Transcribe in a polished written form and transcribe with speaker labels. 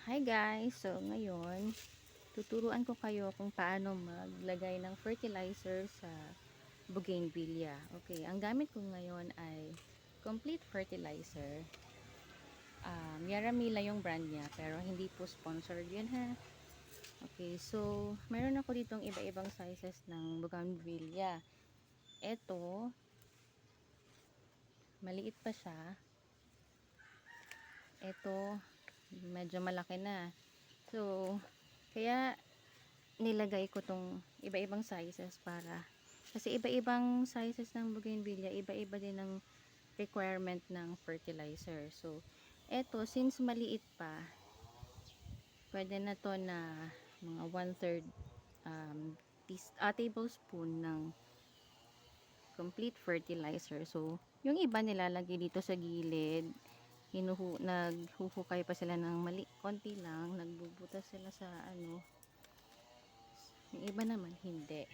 Speaker 1: Hi guys! So ngayon, tuturuan ko kayo kung paano maglagay ng fertilizer sa bougainvillea. Okay, ang gamit ko ngayon ay complete fertilizer. Yaramila yung brand niya, pero hindi po sponsored yun ha. Okay, so meron ako ditong iba-ibang sizes ng bougainvillea. Ito, maliit pa siya. Ito, medyo malaki na. So, kaya nilagay ko tong iba-ibang sizes kasi iba-ibang sizes ng bougainvillea, iba-iba din ng requirement ng fertilizer. So, eto, since maliit pa, pwede na to na mga 1/3 tablespoon ng complete fertilizer. So, yung iba nilalagay dito sa gilid, naghuhukay pa sila ng konti lang, nagbubutas sila sa ano. Yung iba naman hindi.